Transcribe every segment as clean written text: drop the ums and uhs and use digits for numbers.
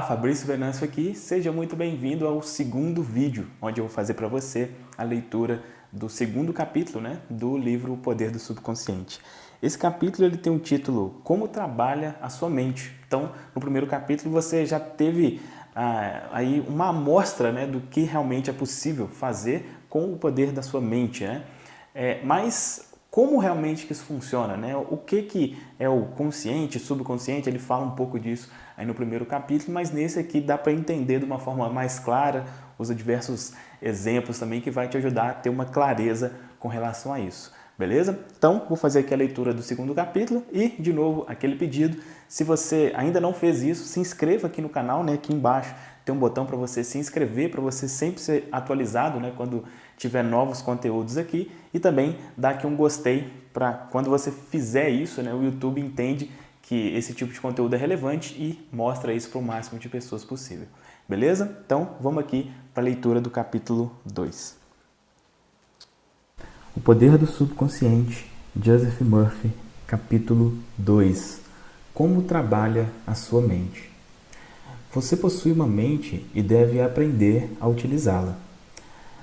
Fabrício Venâncio aqui, seja muito bem-vindo ao segundo vídeo, onde eu vou fazer para você a leitura do segundo capítulo, do livro O Poder do Subconsciente. Esse capítulo ele tem um título Como Trabalha a Sua Mente. Então, no primeiro capítulo você já teve aí uma amostra do que realmente é possível fazer com o poder da sua mente. Mas como realmente que isso funciona? O que é o consciente, subconsciente? Ele fala um pouco disso aí no primeiro capítulo, mas nesse aqui dá para entender de uma forma mais clara, usa diversos exemplos também que vai te ajudar a ter uma clareza com relação a isso. Beleza? Então, vou fazer aqui a leitura do segundo capítulo e, de novo, aquele pedido. Se você ainda não fez isso, se inscreva aqui no canal, aqui embaixo tem um botão para você se inscrever, para você sempre ser atualizado quando tiver novos conteúdos aqui. E também dá aqui um gostei para quando você fizer isso, o YouTube entende que esse tipo de conteúdo é relevante e mostra isso para o máximo de pessoas possível. Beleza? Então, vamos aqui para a leitura do capítulo 2. O Poder do Subconsciente, Joseph Murphy, capítulo 2. Como trabalha a sua mente? Você possui uma mente e deve aprender a utilizá-la.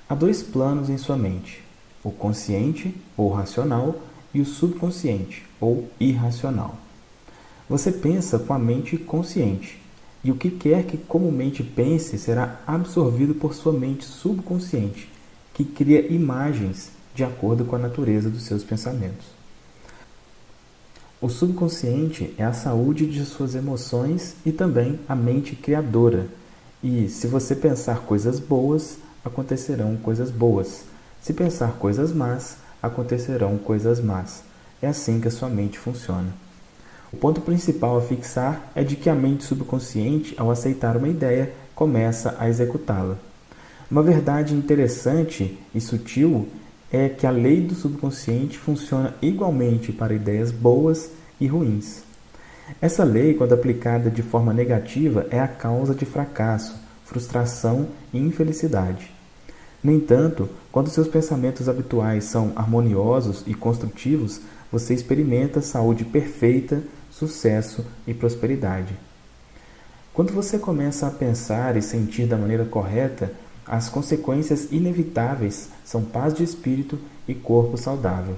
Há dois planos em sua mente, o consciente, ou racional, e o subconsciente, ou irracional. Você pensa com a mente consciente, e o que quer que comumente pense será absorvido por sua mente subconsciente, que cria imagens de acordo com a natureza dos seus pensamentos. O subconsciente é a saúde de suas emoções e também a mente criadora. E se você pensar coisas boas, acontecerão coisas boas. Se pensar coisas más, acontecerão coisas más. É assim que a sua mente funciona. O ponto principal a fixar é de que a mente subconsciente, ao aceitar uma ideia, começa a executá-la. Uma verdade interessante e sutil é que a lei do subconsciente funciona igualmente para ideias boas e ruins. Essa lei, quando aplicada de forma negativa, é a causa de fracasso, frustração e infelicidade. No entanto, quando seus pensamentos habituais são harmoniosos e construtivos, você experimenta saúde perfeita, sucesso e prosperidade. Quando você começa a pensar e sentir da maneira correta, as consequências inevitáveis são paz de espírito e corpo saudável.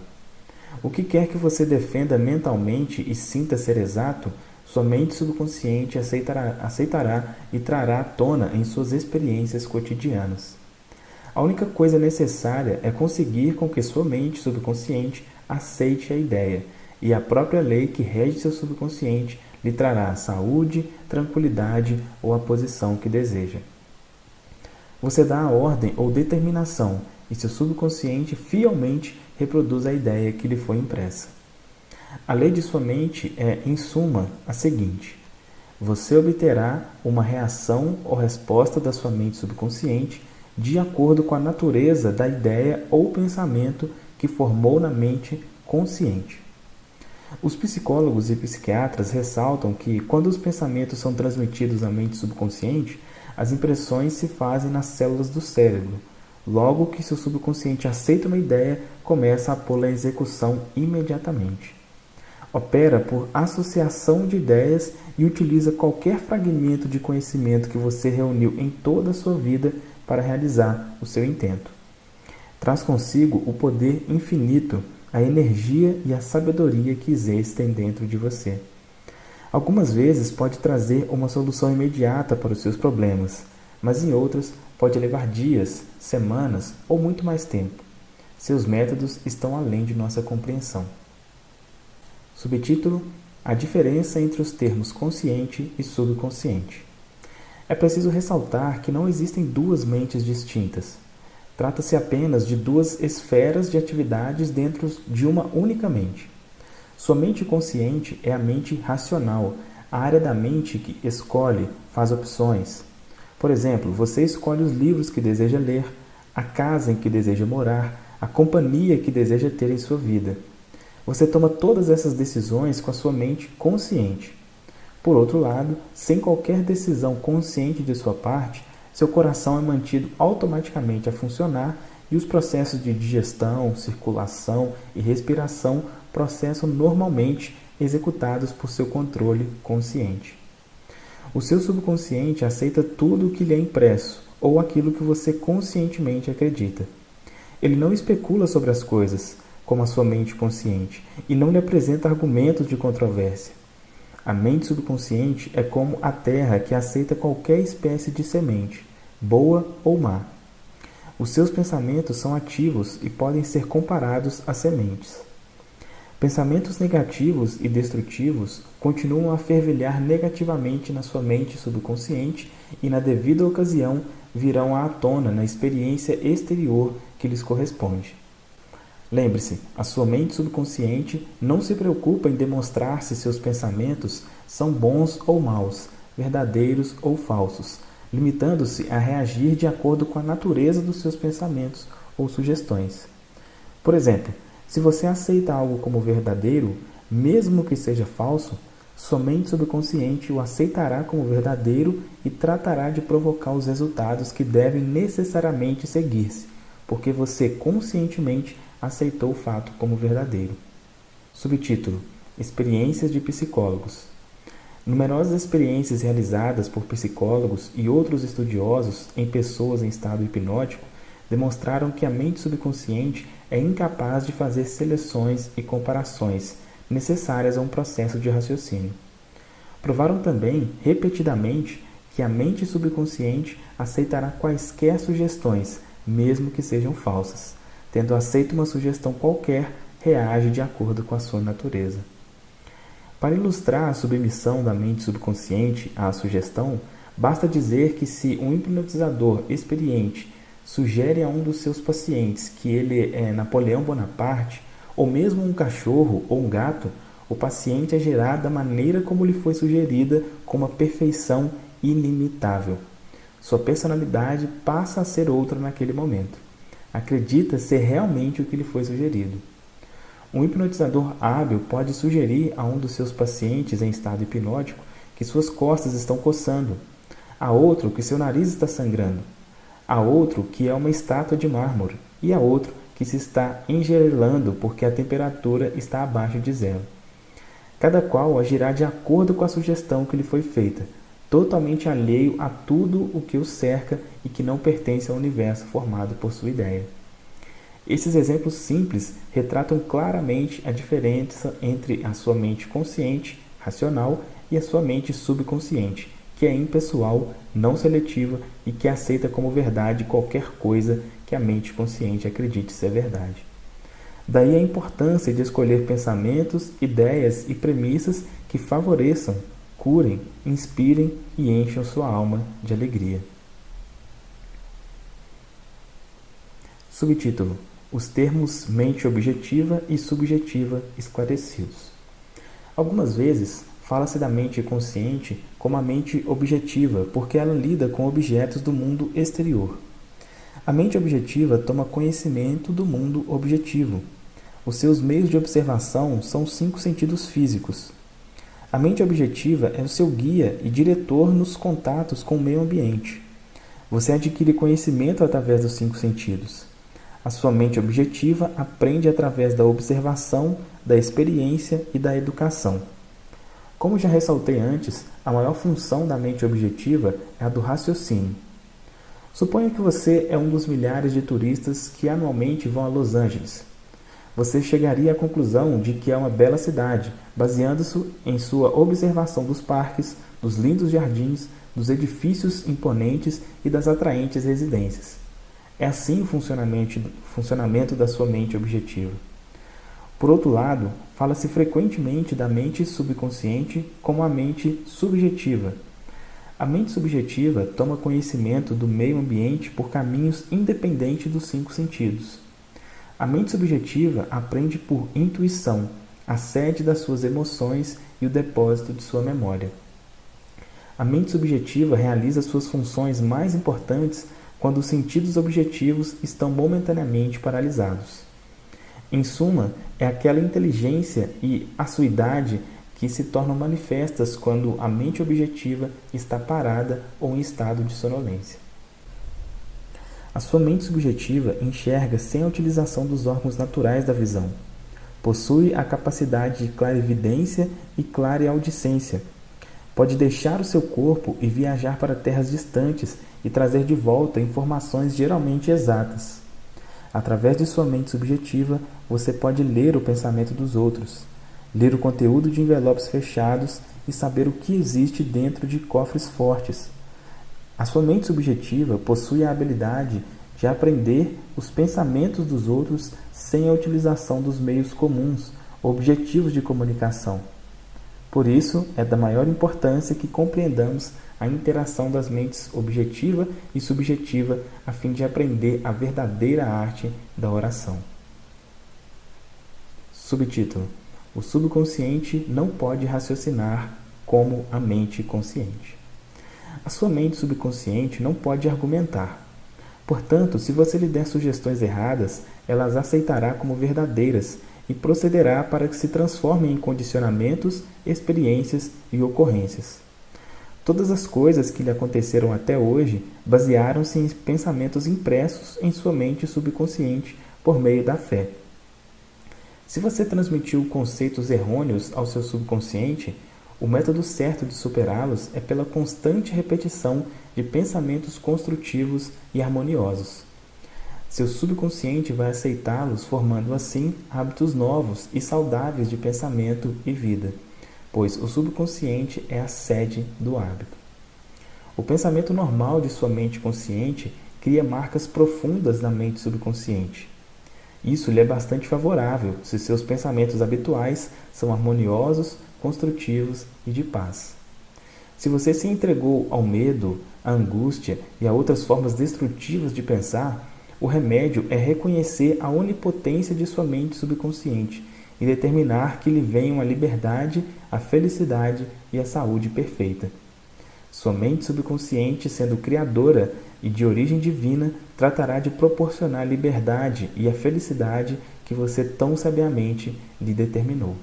O que quer que você defenda mentalmente e sinta ser exato, sua mente subconsciente aceitará e trará à tona em suas experiências cotidianas. A única coisa necessária é conseguir com que sua mente subconsciente aceite a ideia, e a própria lei que rege seu subconsciente lhe trará saúde, tranquilidade ou a posição que deseja. Você dá a ordem ou determinação e seu subconsciente fielmente reproduz a ideia que lhe foi impressa. A lei de sua mente é, em suma, a seguinte: você obterá uma reação ou resposta da sua mente subconsciente de acordo com a natureza da ideia ou pensamento que formou na mente consciente. Os psicólogos e psiquiatras ressaltam que, quando os pensamentos são transmitidos à mente subconsciente, as impressões se fazem nas células do cérebro. Logo que seu subconsciente aceita uma ideia, começa a pô-la em execução imediatamente. Opera por associação de ideias e utiliza qualquer fragmento de conhecimento que você reuniu em toda a sua vida para realizar o seu intento. Traz consigo o poder infinito, a energia e a sabedoria que existem dentro de você. Algumas vezes pode trazer uma solução imediata para os seus problemas, mas em outras pode levar dias, semanas ou muito mais tempo. Seus métodos estão além de nossa compreensão. Subtítulo: A diferença entre os termos consciente e subconsciente. É preciso ressaltar que não existem duas mentes distintas. Trata-se apenas de duas esferas de atividades dentro de uma única mente. Sua mente consciente é a mente racional, a área da mente que escolhe, faz opções. Por exemplo, você escolhe os livros que deseja ler, a casa em que deseja morar, a companhia que deseja ter em sua vida. Você toma todas essas decisões com a sua mente consciente. Por outro lado, sem qualquer decisão consciente de sua parte, seu coração é mantido automaticamente a funcionar e os processos de digestão, circulação e respiração processam normalmente executados por seu controle consciente. O seu subconsciente aceita tudo o que lhe é impresso, ou aquilo que você conscientemente acredita. Ele não especula sobre as coisas, como a sua mente consciente, e não lhe apresenta argumentos de controvérsia. A mente subconsciente é como a terra que aceita qualquer espécie de semente, boa ou má. Os seus pensamentos são ativos e podem ser comparados a sementes. Pensamentos negativos e destrutivos continuam a fervilhar negativamente na sua mente subconsciente e, na devida ocasião, virão à tona na experiência exterior que lhes corresponde. Lembre-se, a sua mente subconsciente não se preocupa em demonstrar se seus pensamentos são bons ou maus, verdadeiros ou falsos, limitando-se a reagir de acordo com a natureza dos seus pensamentos ou sugestões. Por exemplo, se você aceita algo como verdadeiro, mesmo que seja falso, sua mente subconsciente o aceitará como verdadeiro e tratará de provocar os resultados que devem necessariamente seguir-se, porque você conscientemente aceitou o fato como verdadeiro. Subtítulo: Experiências de psicólogos. Numerosas experiências realizadas por psicólogos e outros estudiosos em pessoas em estado hipnótico demonstraram que a mente subconsciente é incapaz de fazer seleções e comparações necessárias a um processo de raciocínio. Provaram também, repetidamente, que a mente subconsciente aceitará quaisquer sugestões, mesmo que sejam falsas. Tendo aceito uma sugestão qualquer, reage de acordo com a sua natureza. Para ilustrar a submissão da mente subconsciente à sugestão, basta dizer que se um hipnotizador experiente sugere a um dos seus pacientes que ele é Napoleão Bonaparte, ou mesmo um cachorro ou um gato, o paciente agirá da maneira como lhe foi sugerida com uma perfeição inimitável. Sua personalidade passa a ser outra naquele momento. Acredita ser realmente o que lhe foi sugerido. Um hipnotizador hábil pode sugerir a um dos seus pacientes em estado hipnótico que suas costas estão coçando, a outro que seu nariz está sangrando, a outro que é uma estátua de mármore e a outro que se está engelando porque a temperatura está abaixo de zero. Cada qual agirá de acordo com a sugestão que lhe foi feita, totalmente alheio a tudo o que o cerca e que não pertence ao universo formado por sua ideia. Esses exemplos simples retratam claramente a diferença entre a sua mente consciente, racional, e a sua mente subconsciente, que é impessoal, não seletiva e que aceita como verdade qualquer coisa que a mente consciente acredite ser verdade. Daí a importância de escolher pensamentos, ideias e premissas que favoreçam, curem, inspirem e encham sua alma de alegria. Subtítulo: Os termos mente objetiva e subjetiva esclarecidos. Algumas vezes, fala-se da mente consciente como a mente objetiva, porque ela lida com objetos do mundo exterior. A mente objetiva toma conhecimento do mundo objetivo. Os seus meios de observação são os 5 sentidos físicos. A mente objetiva é o seu guia e diretor nos contatos com o meio ambiente. Você adquire conhecimento através dos 5 sentidos. A sua mente objetiva aprende através da observação, da experiência e da educação. Como já ressaltei antes, a maior função da mente objetiva é a do raciocínio. Suponha que você é um dos milhares de turistas que anualmente vão a Los Angeles. Você chegaria à conclusão de que é uma bela cidade, baseando-se em sua observação dos parques, dos lindos jardins, dos edifícios imponentes e das atraentes residências. É assim o funcionamento da sua mente objetiva. Por outro lado, fala-se frequentemente da mente subconsciente como a mente subjetiva. A mente subjetiva toma conhecimento do meio ambiente por caminhos independentes dos 5 sentidos. A mente subjetiva aprende por intuição, a sede das suas emoções e o depósito de sua memória. A mente subjetiva realiza suas funções mais importantes quando os sentidos objetivos estão momentaneamente paralisados. Em suma, é aquela inteligência e acuidade que se tornam manifestas quando a mente objetiva está parada ou em estado de sonolência. A sua mente subjetiva enxerga sem a utilização dos órgãos naturais da visão. Possui a capacidade de clarividência e clareaudicência. Pode deixar o seu corpo e viajar para terras distantes e trazer de volta informações geralmente exatas. Através de sua mente subjetiva, você pode ler o pensamento dos outros, ler o conteúdo de envelopes fechados e saber o que existe dentro de cofres fortes. A sua mente subjetiva possui a habilidade de aprender os pensamentos dos outros sem a utilização dos meios comuns, objetivos de comunicação. Por isso, é da maior importância que compreendamos a interação das mentes objetiva e subjetiva a fim de aprender a verdadeira arte da oração. Subtítulo: O subconsciente não pode raciocinar como a mente consciente. A sua mente subconsciente não pode argumentar. Portanto, se você lhe der sugestões erradas, ela as aceitará como verdadeiras e procederá para que se transformem em condicionamentos, experiências e ocorrências. Todas as coisas que lhe aconteceram até hoje basearam-se em pensamentos impressos em sua mente subconsciente por meio da fé. Se você transmitiu conceitos errôneos ao seu subconsciente, o método certo de superá-los é pela constante repetição de pensamentos construtivos e harmoniosos. Seu subconsciente vai aceitá-los, formando assim hábitos novos e saudáveis de pensamento e vida, pois o subconsciente é a sede do hábito. O pensamento normal de sua mente consciente cria marcas profundas na mente subconsciente. Isso lhe é bastante favorável se seus pensamentos habituais são harmoniosos, construtivos e de paz. Se você se entregou ao medo, à angústia e a outras formas destrutivas de pensar, o remédio é reconhecer a onipotência de sua mente subconsciente e determinar que lhe venham a liberdade, a felicidade e a saúde perfeita. Sua mente subconsciente, sendo criadora e de origem divina, tratará de proporcionar a liberdade e a felicidade que você tão sabiamente lhe determinou.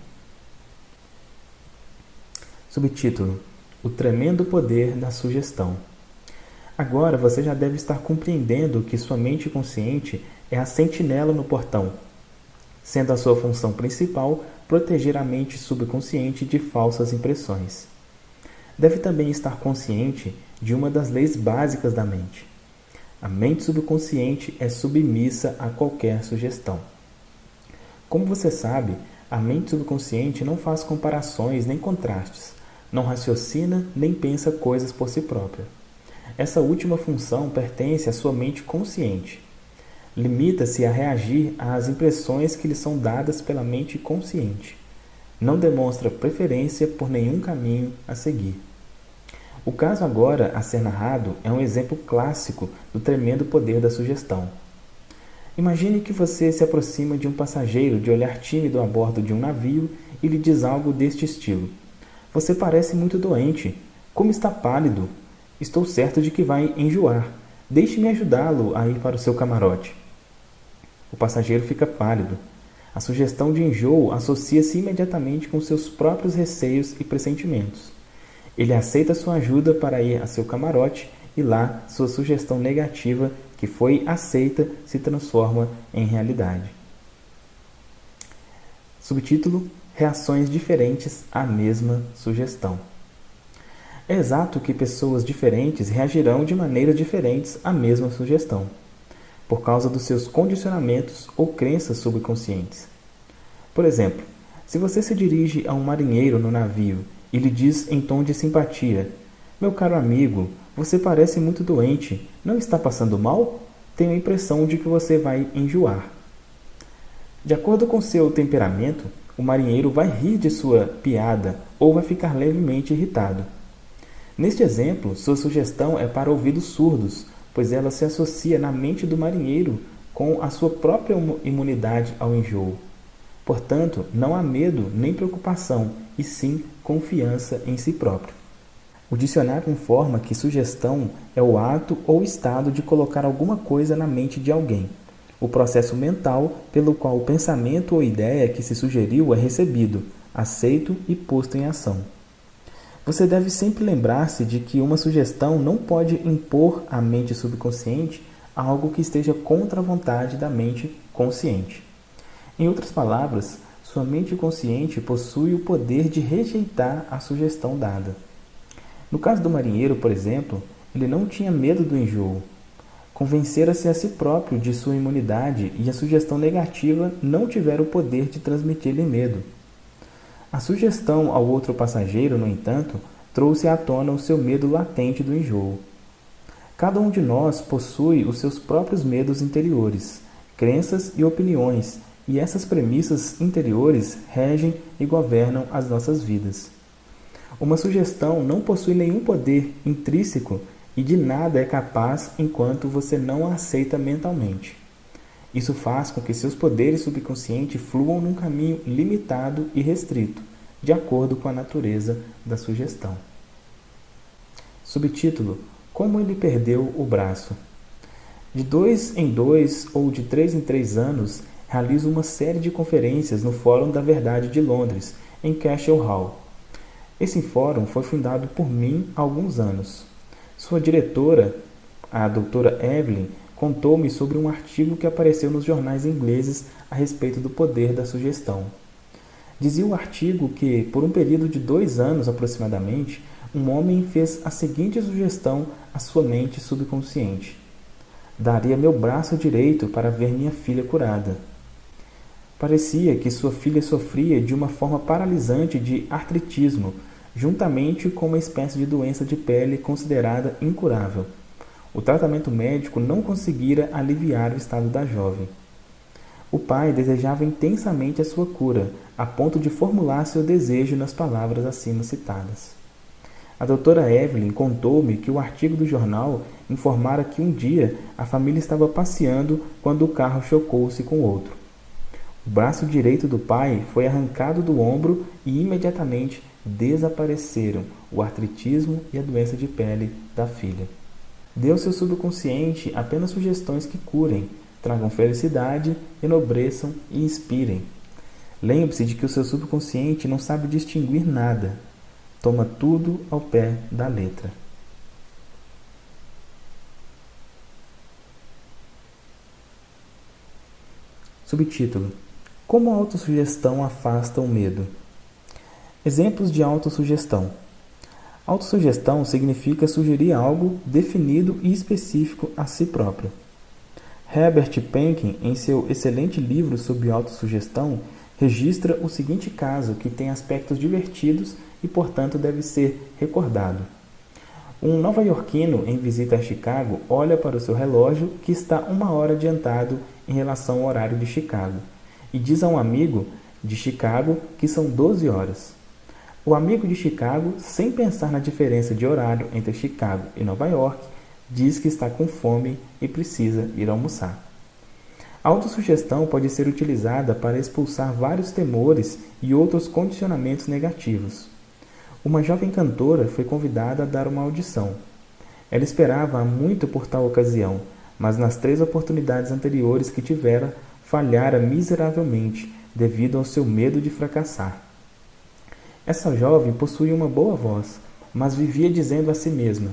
Subtítulo: O tremendo poder da sugestão. Agora você já deve estar compreendendo que sua mente consciente é a sentinela no portão, sendo a sua função principal proteger a mente subconsciente de falsas impressões. Deve também estar consciente de uma das leis básicas da mente. A mente subconsciente é submissa a qualquer sugestão. Como você sabe, a mente subconsciente não faz comparações nem contrastes, não raciocina nem pensa coisas por si própria. Essa última função pertence à sua mente consciente. Limita-se a reagir às impressões que lhe são dadas pela mente consciente. Não demonstra preferência por nenhum caminho a seguir. O caso agora a ser narrado é um exemplo clássico do tremendo poder da sugestão. Imagine que você se aproxima de um passageiro de olhar tímido a bordo de um navio e lhe diz algo deste estilo: Você parece muito doente. Como está pálido. Estou certo de que vai enjoar. Deixe-me ajudá-lo a ir para o seu camarote. O passageiro fica pálido. A sugestão de enjoo associa-se imediatamente com seus próprios receios e pressentimentos. Ele aceita sua ajuda para ir a seu camarote e lá sua sugestão negativa, que foi aceita, se transforma em realidade. Subtítulo: Reações diferentes à mesma sugestão. É exato que pessoas diferentes reagirão de maneiras diferentes à mesma sugestão, por causa dos seus condicionamentos ou crenças subconscientes. Por exemplo, se você se dirige a um marinheiro no navio e lhe diz em tom de simpatia: Meu caro amigo, você parece muito doente, não está passando mal? Tenho a impressão de que você vai enjoar. De acordo com seu temperamento, o marinheiro vai rir de sua piada ou vai ficar levemente irritado. Neste exemplo, sua sugestão é para ouvidos surdos, pois ela se associa na mente do marinheiro com a sua própria imunidade ao enjoo. Portanto, não há medo nem preocupação, e sim confiança em si próprio. O dicionário informa que sugestão é o ato ou estado de colocar alguma coisa na mente de alguém, o processo mental pelo qual o pensamento ou ideia que se sugeriu é recebido, aceito e posto em ação. Você deve sempre lembrar-se de que uma sugestão não pode impor à mente subconsciente algo que esteja contra a vontade da mente consciente. Em outras palavras, sua mente consciente possui o poder de rejeitar a sugestão dada. No caso do marinheiro, por exemplo, ele não tinha medo do enjoo. Convencera-se a si próprio de sua imunidade e a sugestão negativa não tivera o poder de transmitir-lhe medo. A sugestão ao outro passageiro, no entanto, trouxe à tona o seu medo latente do enjoo. Cada um de nós possui os seus próprios medos interiores, crenças e opiniões, e essas premissas interiores regem e governam as nossas vidas. Uma sugestão não possui nenhum poder intrínseco e de nada é capaz enquanto você não a aceita mentalmente. Isso faz com que seus poderes subconscientes fluam num caminho limitado e restrito, de acordo com a natureza da sugestão. Subtítulo: Como ele perdeu o braço. De 2 em 2 ou de 3 em 3 anos, realizo uma série de conferências no Fórum da Verdade de Londres, em Cashel Hall. Esse fórum foi fundado por mim há alguns anos. Sua diretora, a doutora Evelyn, contou-me sobre um artigo que apareceu nos jornais ingleses a respeito do poder da sugestão. Dizia o artigo que, por um período de 2 anos aproximadamente, um homem fez a seguinte sugestão à sua mente subconsciente: daria meu braço direito para ver minha filha curada. Parecia que sua filha sofria de uma forma paralisante de artritismo, juntamente com uma espécie de doença de pele considerada incurável. O tratamento médico não conseguira aliviar o estado da jovem. O pai desejava intensamente a sua cura, a ponto de formular seu desejo nas palavras acima citadas. A doutora Evelyn contou-me que o artigo do jornal informara que um dia a família estava passeando quando o carro chocou-se com outro. O braço direito do pai foi arrancado do ombro e imediatamente desapareceram o artritismo e a doença de pele da filha. Dê ao seu subconsciente apenas sugestões que curem, tragam felicidade, enobreçam e inspirem. Lembre-se de que o seu subconsciente não sabe distinguir nada. Toma tudo ao pé da letra. Subtítulo: Como a autossugestão afasta o medo. Exemplos de autossugestão. Autossugestão significa sugerir algo definido e específico a si próprio. Herbert Penkin, em seu excelente livro sobre autossugestão, registra o seguinte caso que tem aspectos divertidos e, portanto, deve ser recordado. Um nova-iorquino em visita a Chicago olha para o seu relógio, que está 1 hora adiantado em relação ao horário de Chicago, e diz a um amigo de Chicago que são 12 horas. O amigo de Chicago, sem pensar na diferença de horário entre Chicago e Nova York, diz que está com fome e precisa ir almoçar. A autossugestão pode ser utilizada para expulsar vários temores e outros condicionamentos negativos. Uma jovem cantora foi convidada a dar uma audição. Ela esperava há muito por tal ocasião, mas nas 3 oportunidades anteriores que tivera, falhara miseravelmente devido ao seu medo de fracassar. Essa jovem possuía uma boa voz, mas vivia dizendo a si mesma: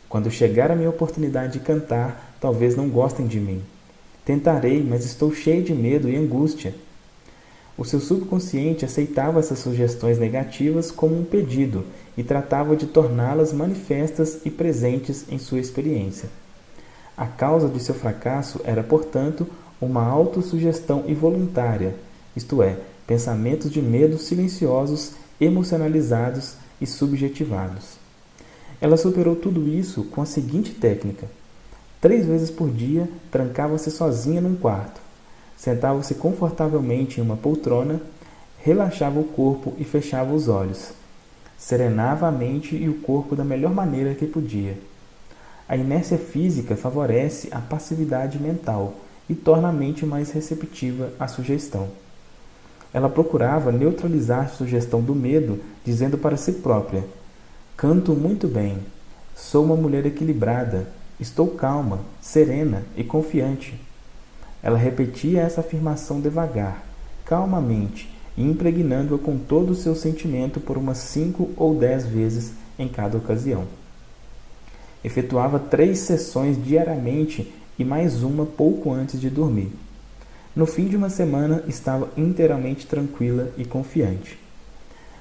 quando chegar a minha oportunidade de cantar, talvez não gostem de mim. Tentarei, mas estou cheio de medo e angústia. O seu subconsciente aceitava essas sugestões negativas como um pedido e tratava de torná-las manifestas e presentes em sua experiência. A causa de seu fracasso era, portanto, uma autossugestão involuntária, isto é, pensamentos de medo silenciosos, emocionalizados e subjetivados. Ela superou tudo isso com a seguinte técnica: 3 vezes por dia, trancava-se sozinha num quarto, sentava-se confortavelmente em uma poltrona, relaxava o corpo e fechava os olhos. Serenava a mente e o corpo da melhor maneira que podia. A inércia física favorece a passividade mental e torna a mente mais receptiva à sugestão. Ela procurava neutralizar a sugestão do medo, dizendo para si própria: canto muito bem, sou uma mulher equilibrada, estou calma, serena e confiante. Ela repetia essa afirmação devagar, calmamente, e impregnando-a com todo o seu sentimento por umas 5 ou 10 vezes em cada ocasião. Efetuava 3 sessões diariamente e mais uma pouco antes de dormir. No fim de uma semana, estava inteiramente tranquila e confiante.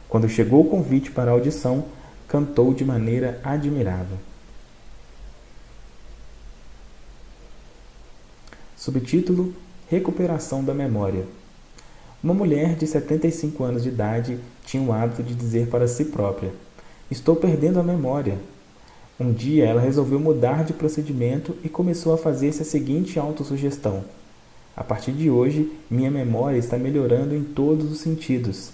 Quando chegou o convite para a audição, cantou de maneira admirável. Subtítulo: Recuperação da memória. Uma mulher de 75 anos de idade tinha o hábito de dizer para si própria: "Estou perdendo a memória." Um dia ela resolveu mudar de procedimento e começou a fazer-se a seguinte autossugestão: "A partir de hoje, minha memória está melhorando em todos os sentidos.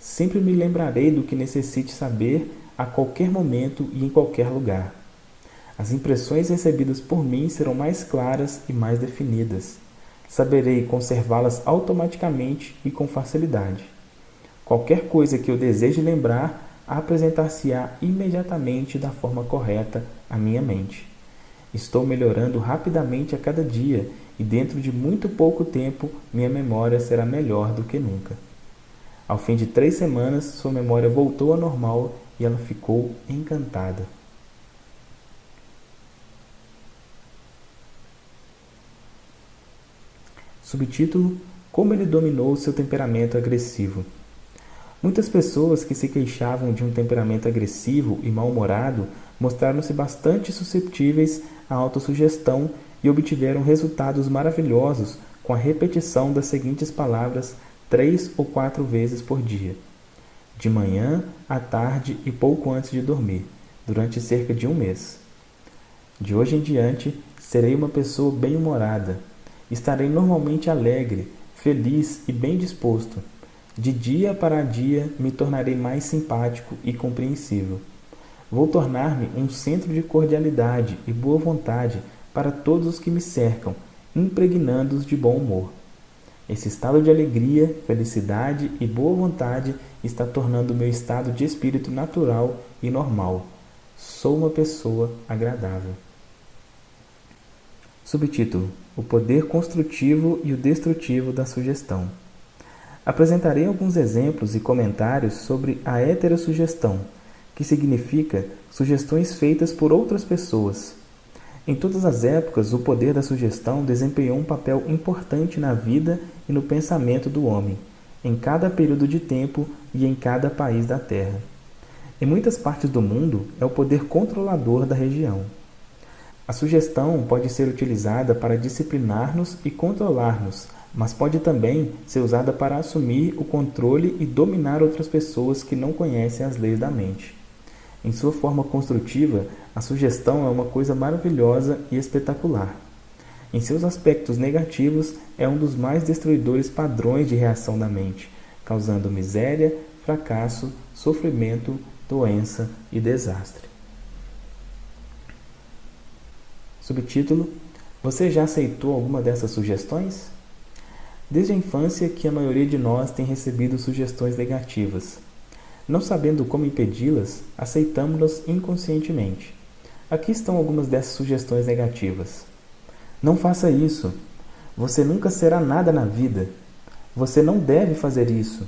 Sempre me lembrarei do que necessite saber a qualquer momento e em qualquer lugar. As impressões recebidas por mim serão mais claras e mais definidas. Saberei conservá-las automaticamente e com facilidade. Qualquer coisa que eu deseje lembrar apresentar-se-á imediatamente da forma correta à minha mente. Estou melhorando rapidamente a cada dia e dentro de muito pouco tempo minha memória será melhor do que nunca." Ao fim de 3 semanas, sua memória voltou ao normal e ela ficou encantada. Subtítulo: Como ele dominou seu temperamento agressivo. Muitas pessoas que se queixavam de um temperamento agressivo e mal-humorado mostraram-se bastante suscetíveis à autossugestão e obtiveram resultados maravilhosos com a repetição das seguintes palavras 3 ou 4 vezes por dia, de manhã, à tarde e pouco antes de dormir, durante cerca de 1 mês. De hoje em diante, serei uma pessoa bem-humorada. Estarei normalmente alegre, feliz e bem disposto. De dia para dia, me tornarei mais simpático e compreensível. Vou tornar-me um centro de cordialidade e boa vontade para todos os que me cercam, impregnando-os de bom humor. Esse estado de alegria, felicidade e boa vontade está tornando o meu estado de espírito natural e normal. Sou uma pessoa agradável. Subtítulo: O poder construtivo e o destrutivo da sugestão. Apresentarei alguns exemplos e comentários sobre a heterossugestão, que significa sugestões feitas por outras pessoas. Em todas as épocas, o poder da sugestão desempenhou um papel importante na vida e no pensamento do homem, em cada período de tempo e em cada país da Terra. Em muitas partes do mundo, é o poder controlador da região. A sugestão pode ser utilizada para disciplinar-nos e controlar-nos, mas pode também ser usada para assumir o controle e dominar outras pessoas que não conhecem as leis da mente. Em sua forma construtiva, a sugestão é uma coisa maravilhosa e espetacular. Em seus aspectos negativos, é um dos mais destruidores padrões de reação da mente, causando miséria, fracasso, sofrimento, doença e desastre. Subtítulo: Você já aceitou alguma dessas sugestões? Desde a infância que a maioria de nós tem recebido sugestões negativas. Não sabendo como impedi-las, aceitamos-las inconscientemente. Aqui estão algumas dessas sugestões negativas. Não faça isso. Você nunca será nada na vida. Você não deve fazer isso.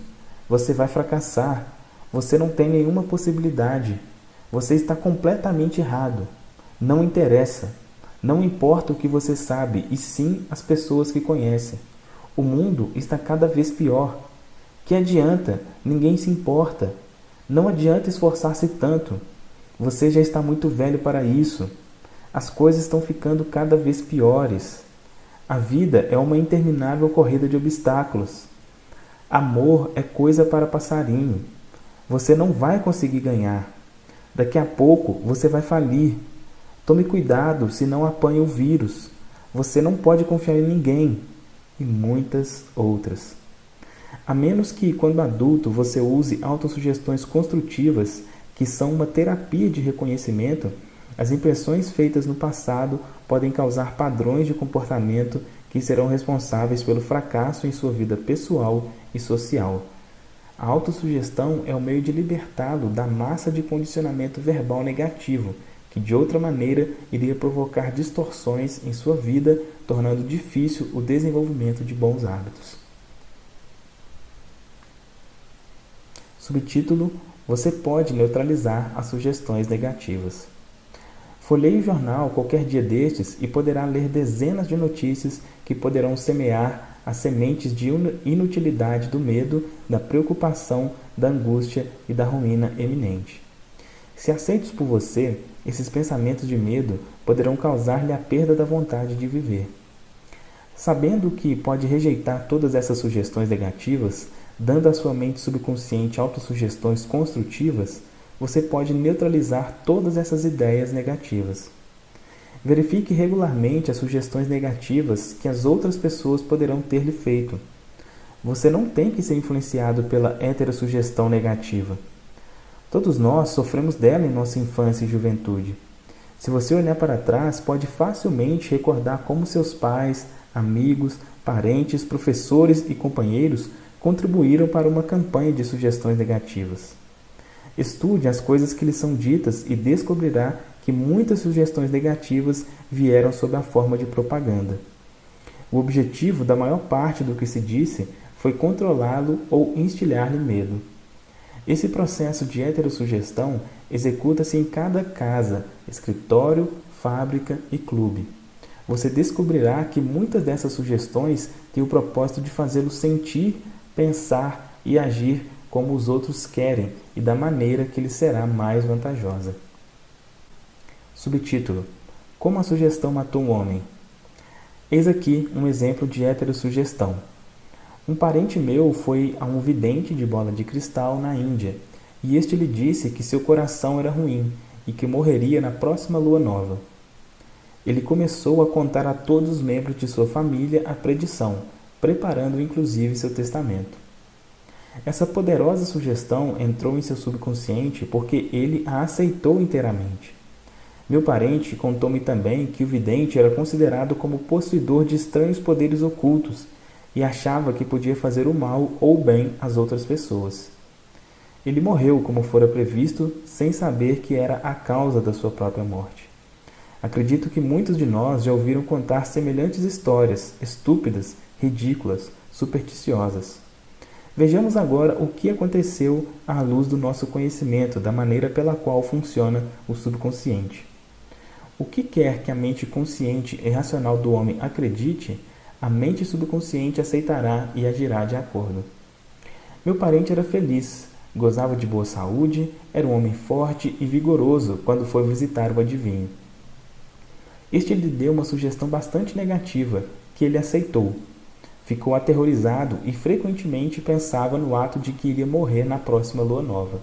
Você vai fracassar. Você não tem nenhuma possibilidade. Você está completamente errado. Não interessa. Não importa o que você sabe, e sim as pessoas que conhecem. O mundo está cada vez pior. Que adianta? Ninguém se importa. Não adianta esforçar-se tanto. Você já está muito velho para isso. As coisas estão ficando cada vez piores. A vida é uma interminável corrida de obstáculos. Amor é coisa para passarinho. Você não vai conseguir ganhar. Daqui a pouco você vai falir. Tome cuidado, senão apanha o vírus. Você não pode confiar em ninguém. E muitas outras. A menos que, quando adulto, você use autossugestões construtivas, que são uma terapia de reconhecimento, as impressões feitas no passado podem causar padrões de comportamento que serão responsáveis pelo fracasso em sua vida pessoal e social. A autossugestão é o meio de libertá-lo da massa de condicionamento verbal negativo, que de outra maneira iria provocar distorções em sua vida, tornando difícil o desenvolvimento de bons hábitos. Subtítulo: Você pode neutralizar as sugestões negativas. Folheie o jornal qualquer dia destes e poderá ler dezenas de notícias que poderão semear as sementes de inutilidade do medo, da preocupação, da angústia e da ruína eminente. Se aceitos por você, esses pensamentos de medo poderão causar-lhe a perda da vontade de viver. Sabendo que pode rejeitar todas essas sugestões negativas, dando à sua mente subconsciente autossugestões construtivas, você pode neutralizar todas essas ideias negativas. Verifique regularmente as sugestões negativas que as outras pessoas poderão ter lhe feito. Você não tem que ser influenciado pela heterossugestão negativa. Todos nós sofremos dela em nossa infância e juventude. Se você olhar para trás, pode facilmente recordar como seus pais, amigos, parentes, professores e companheiros contribuíram para uma campanha de sugestões negativas. Estude as coisas que lhe são ditas e descobrirá que muitas sugestões negativas vieram sob a forma de propaganda. O objetivo da maior parte do que se disse foi controlá-lo ou instilhar-lhe medo. Esse processo de heterossugestão executa-se em cada casa, escritório, fábrica e clube. Você descobrirá que muitas dessas sugestões têm o propósito de fazê-lo sentir, pensar e agir como os outros querem e da maneira que lhe será mais vantajosa. Subtítulo: Como a sugestão matou um homem. Eis aqui um exemplo de heterossugestão. Um parente meu foi a um vidente de bola de cristal na Índia, e este lhe disse que seu coração era ruim e que morreria na próxima lua nova. Ele começou a contar a todos os membros de sua família a predição, preparando inclusive seu testamento. Essa poderosa sugestão entrou em seu subconsciente porque ele a aceitou inteiramente. Meu parente contou-me também que o vidente era considerado como possuidor de estranhos poderes ocultos e achava que podia fazer o mal ou o bem às outras pessoas. Ele morreu como fora previsto, sem saber que era a causa da sua própria morte. Acredito que muitos de nós já ouviram contar semelhantes histórias, estúpidas, ridículas, supersticiosas. Vejamos agora o que aconteceu à luz do nosso conhecimento da maneira pela qual funciona o subconsciente. O que quer que a mente consciente e racional do homem acredite, a mente subconsciente aceitará e agirá de acordo. Meu parente era feliz, gozava de boa saúde, era um homem forte e vigoroso quando foi visitar o adivinho. Este lhe deu uma sugestão bastante negativa, que ele aceitou. Ficou aterrorizado e frequentemente pensava no ato de que iria morrer na próxima lua nova.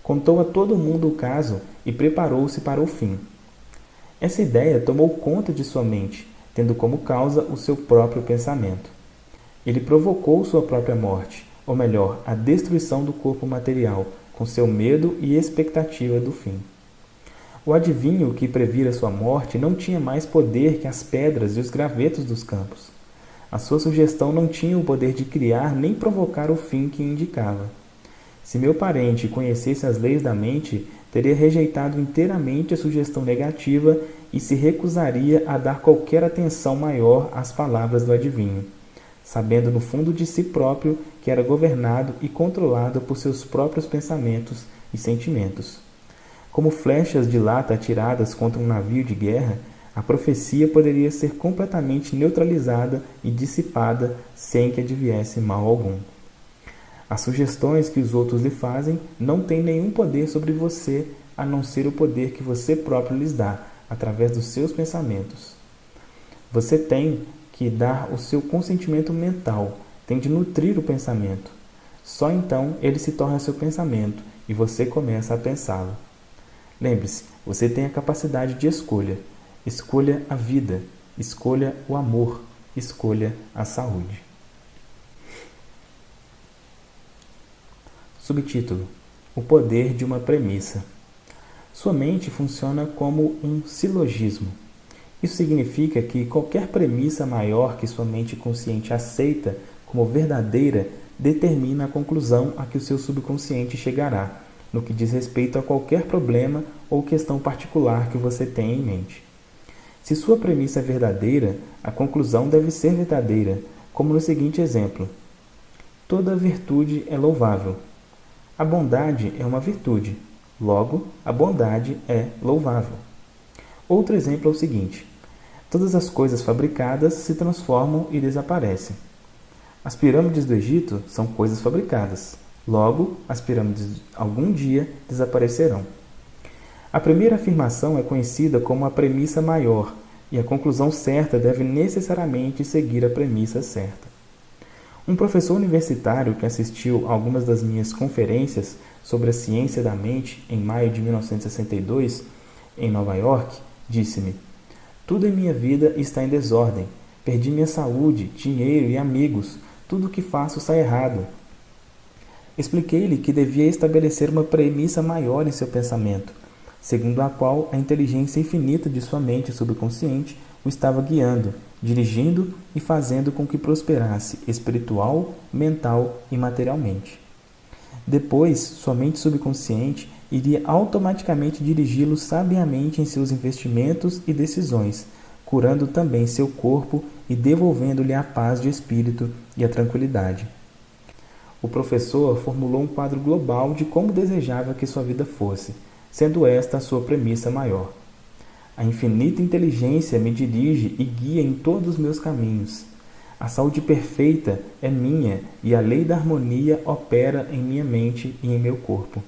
Contou a todo mundo o caso e preparou-se para o fim. Essa ideia tomou conta de sua mente, tendo como causa o seu próprio pensamento. Ele provocou sua própria morte, ou melhor, a destruição do corpo material, com seu medo e expectativa do fim. O adivinho que previra sua morte não tinha mais poder que as pedras e os gravetos dos campos. A sua sugestão não tinha o poder de criar nem provocar o fim que indicava. Se meu parente conhecesse as leis da mente, teria rejeitado inteiramente a sugestão negativa e se recusaria a dar qualquer atenção maior às palavras do adivinho, sabendo no fundo de si próprio que era governado e controlado por seus próprios pensamentos e sentimentos. Como flechas de lata atiradas contra um navio de guerra, a profecia poderia ser completamente neutralizada e dissipada sem que adviesse mal algum. As sugestões que os outros lhe fazem não têm nenhum poder sobre você, a não ser o poder que você próprio lhes dá, através dos seus pensamentos. Você tem que dar o seu consentimento mental, tem de nutrir o pensamento. Só então ele se torna seu pensamento e você começa a pensá-lo. Lembre-se, você tem a capacidade de escolha. Escolha a vida, escolha o amor, escolha a saúde. Subtítulo: O poder de uma premissa. Sua mente funciona como um silogismo. Isso significa que qualquer premissa maior que sua mente consciente aceita como verdadeira determina a conclusão a que o seu subconsciente chegará, no que diz respeito a qualquer problema ou questão particular que você tenha em mente. Se sua premissa é verdadeira, a conclusão deve ser verdadeira, como no seguinte exemplo: toda virtude é louvável. A bondade é uma virtude, logo, a bondade é louvável. Outro exemplo é o seguinte: todas as coisas fabricadas se transformam e desaparecem. As pirâmides do Egito são coisas fabricadas, logo, as pirâmides algum dia desaparecerão. A primeira afirmação é conhecida como a premissa maior, e a conclusão certa deve necessariamente seguir a premissa certa. Um professor universitário que assistiu a algumas das minhas conferências sobre a ciência da mente em maio de 1962, em Nova York, disse-me: "Tudo em minha vida está em desordem. Perdi minha saúde, dinheiro e amigos. Tudo o que faço sai errado." Expliquei-lhe que devia estabelecer uma premissa maior em seu pensamento, segundo a qual a inteligência infinita de sua mente subconsciente o estava guiando, dirigindo e fazendo com que prosperasse espiritual, mental e materialmente. Depois, sua mente subconsciente iria automaticamente dirigi-lo sabiamente em seus investimentos e decisões, curando também seu corpo e devolvendo-lhe a paz de espírito e a tranquilidade. O professor formulou um quadro global de como desejava que sua vida fosse, sendo esta a sua premissa maior. A infinita inteligência me dirige e guia em todos os meus caminhos. A saúde perfeita é minha e a lei da harmonia opera em minha mente e em meu corpo.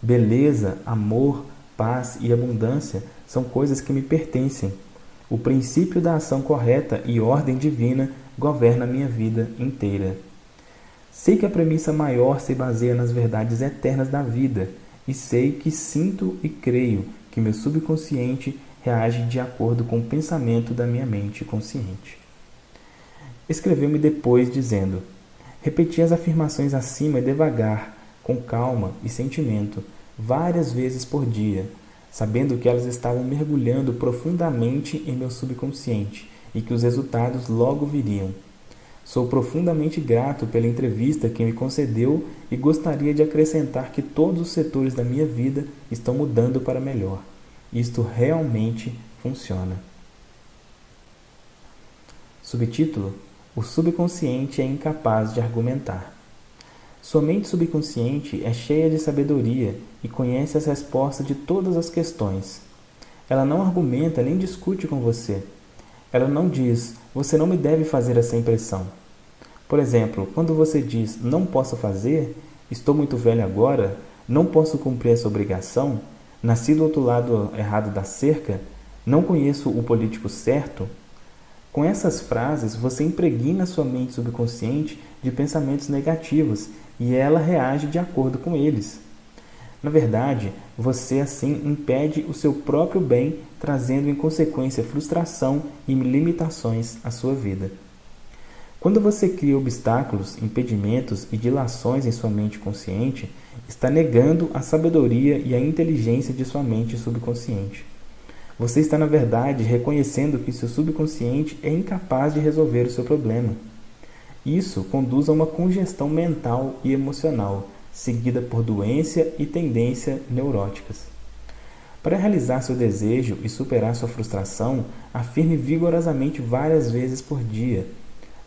Beleza, amor, paz e abundância são coisas que me pertencem. O princípio da ação correta e ordem divina governa a minha vida inteira. Sei que a premissa maior se baseia nas verdades eternas da vida, e sei que sinto e creio que meu subconsciente reage de acordo com o pensamento da minha mente consciente. Escreveu-me depois dizendo: "Repeti as afirmações acima devagar, com calma e sentimento, várias vezes por dia, sabendo que elas estavam mergulhando profundamente em meu subconsciente e que os resultados logo viriam. Sou profundamente grato pela entrevista que me concedeu e gostaria de acrescentar que todos os setores da minha vida estão mudando para melhor. Isto realmente funciona." Subtítulo: O subconsciente é incapaz de argumentar. Sua mente subconsciente é cheia de sabedoria e conhece as respostas de todas as questões. Ela não argumenta nem discute com você. Ela não diz: "Você não me deve fazer essa impressão." Por exemplo, quando você diz: "Não posso fazer", "Estou muito velho agora", "Não posso cumprir essa obrigação", "Nasci do outro lado errado da cerca", "Não conheço o político certo", com essas frases você impregna sua mente subconsciente de pensamentos negativos e ela reage de acordo com eles. Na verdade, você assim impede o seu próprio bem, trazendo em consequência frustração e limitações à sua vida. Quando você cria obstáculos, impedimentos e dilações em sua mente consciente, está negando a sabedoria e a inteligência de sua mente subconsciente. Você está, na verdade, reconhecendo que seu subconsciente é incapaz de resolver o seu problema. Isso conduz a uma congestão mental e emocional, seguida por doença e tendência neuróticas. Para realizar seu desejo e superar sua frustração, afirme vigorosamente várias vezes por dia: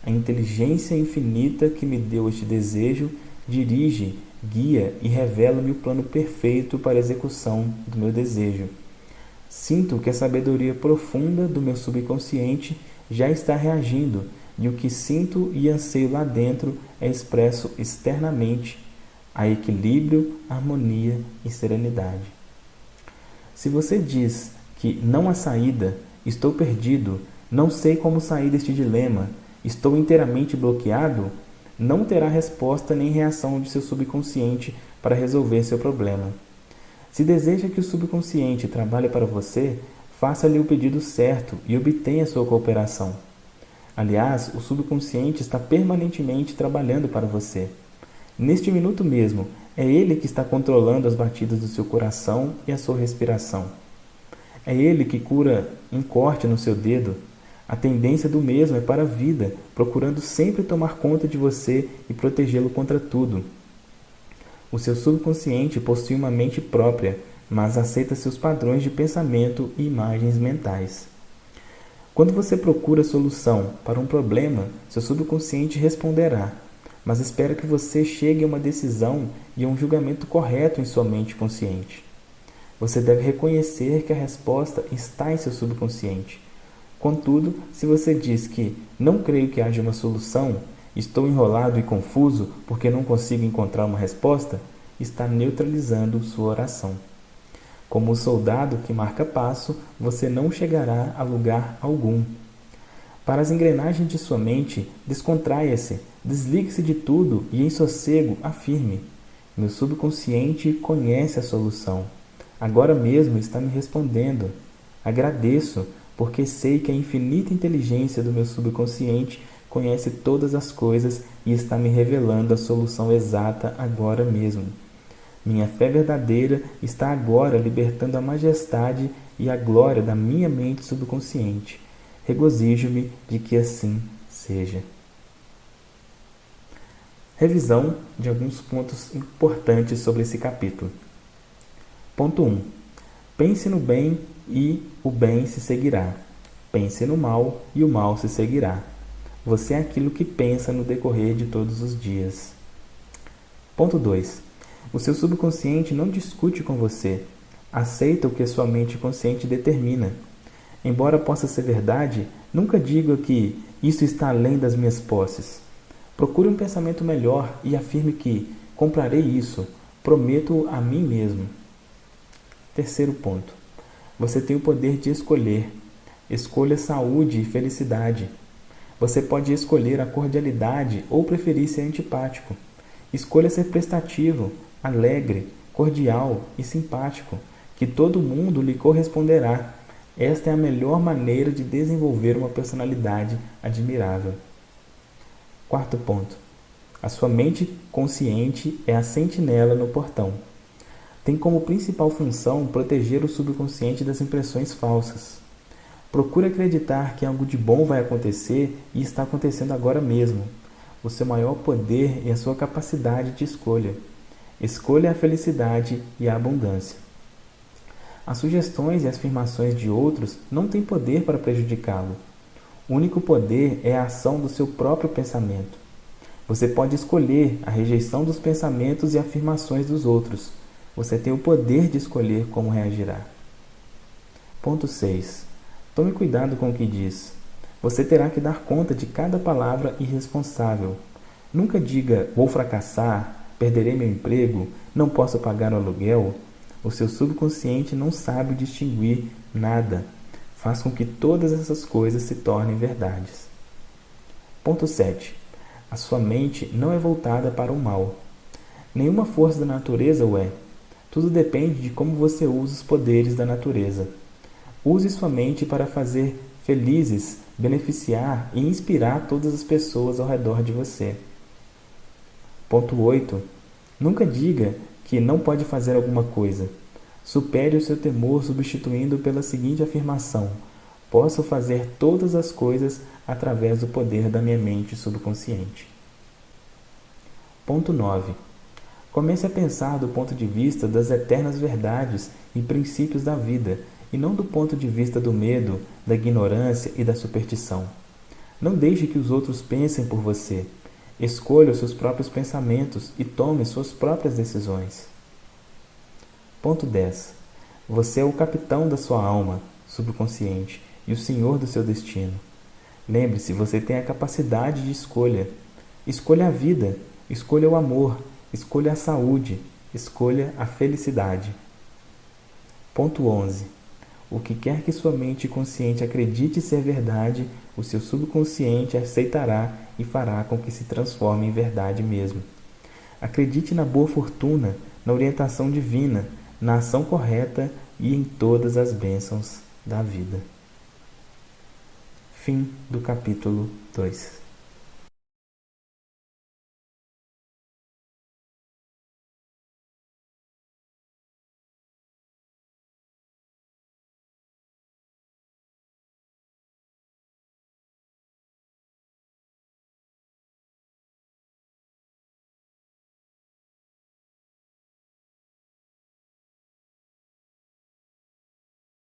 "A inteligência infinita que me deu este desejo dirige, guia e revela-me o plano perfeito para a execução do meu desejo. Sinto que a sabedoria profunda do meu subconsciente já está reagindo, e o que sinto e anseio lá dentro é expresso externamente. Há equilíbrio, harmonia e serenidade." Se você diz que não há saída, "Estou perdido", "Não sei como sair deste dilema", "Estou inteiramente bloqueado", não terá resposta nem reação de seu subconsciente para resolver seu problema. Se deseja que o subconsciente trabalhe para você, faça-lhe o pedido certo e obtenha sua cooperação. Aliás, o subconsciente está permanentemente trabalhando para você. Neste minuto mesmo, é ele que está controlando as batidas do seu coração e a sua respiração. É ele que cura um corte no seu dedo. A tendência do mesmo é para a vida, procurando sempre tomar conta de você e protegê-lo contra tudo. O seu subconsciente possui uma mente própria, mas aceita seus padrões de pensamento e imagens mentais. Quando você procura solução para um problema, seu subconsciente responderá, mas espera que você chegue a uma decisão e a um julgamento correto em sua mente consciente. Você deve reconhecer que a resposta está em seu subconsciente. Contudo, se você diz que "não creio que haja uma solução", "estou enrolado e confuso porque não consigo encontrar uma resposta", está neutralizando sua oração. Como o soldado que marca passo, você não chegará a lugar algum. Para as engrenagens de sua mente, descontraia-se, desligue-se de tudo e em sossego afirme: meu subconsciente conhece a solução. Agora mesmo está me respondendo. Agradeço, porque sei que a infinita inteligência do meu subconsciente conhece todas as coisas e está me revelando a solução exata agora mesmo. Minha fé verdadeira está agora libertando a majestade e a glória da minha mente subconsciente. Regozijo-me de que assim seja. Revisão de alguns pontos importantes sobre esse capítulo. Ponto 1. Pense no bem e o bem se seguirá. Pense no mal e o mal se seguirá. Você é aquilo que pensa no decorrer de todos os dias. Ponto 2. O seu subconsciente não discute com você. Aceita o que sua mente consciente determina. Embora possa ser verdade, nunca diga que isso está além das minhas posses. Procure um pensamento melhor e afirme que comprarei isso, prometo a mim mesmo. Terceiro ponto. Você tem o poder de escolher. Escolha saúde e felicidade. Você pode escolher a cordialidade ou preferir ser antipático. Escolha ser prestativo, alegre, cordial e simpático, que todo mundo lhe corresponderá. Esta é a melhor maneira de desenvolver uma personalidade admirável. Quarto ponto. A sua mente consciente é a sentinela no portão. Tem como principal função proteger o subconsciente das impressões falsas. Procure acreditar que algo de bom vai acontecer e está acontecendo agora mesmo. O seu maior poder é a sua capacidade de escolha. Escolha a felicidade e a abundância. As sugestões e as afirmações de outros não têm poder para prejudicá-lo. O único poder é a ação do seu próprio pensamento. Você pode escolher a rejeição dos pensamentos e afirmações dos outros. Você tem o poder de escolher como reagirá. Ponto 6. Tome cuidado com o que diz. Você terá que dar conta de cada palavra irresponsável. Nunca diga, vou fracassar, perderei meu emprego, não posso pagar o aluguel. O seu subconsciente não sabe distinguir nada. Faz com que todas essas coisas se tornem verdades. Ponto 7. A sua mente não é voltada para o mal. Nenhuma força da natureza o é. Tudo depende de como você usa os poderes da natureza. Use sua mente para fazer felizes, beneficiar e inspirar todas as pessoas ao redor de você. Ponto 8. Nunca diga que não pode fazer alguma coisa. Supere o seu temor substituindo pela seguinte afirmação: posso fazer todas as coisas através do poder da minha mente subconsciente. Ponto 9. Comece a pensar do ponto de vista das eternas verdades e princípios da vida, e não do ponto de vista do medo, da ignorância e da superstição. Não deixe que os outros pensem por você. Escolha os seus próprios pensamentos e tome suas próprias decisões. Ponto 10. Você é o capitão da sua alma subconsciente e o senhor do seu destino. Lembre-se, você tem a capacidade de escolha. Escolha a vida, escolha o amor, escolha a saúde, escolha a felicidade. Ponto 11. O que quer que sua mente consciente acredite ser verdade, o seu subconsciente aceitará e fará com que se transforme em verdade mesmo. Acredite na boa fortuna, na orientação divina, na ação correta e em todas as bênçãos da vida. Fim do capítulo 2.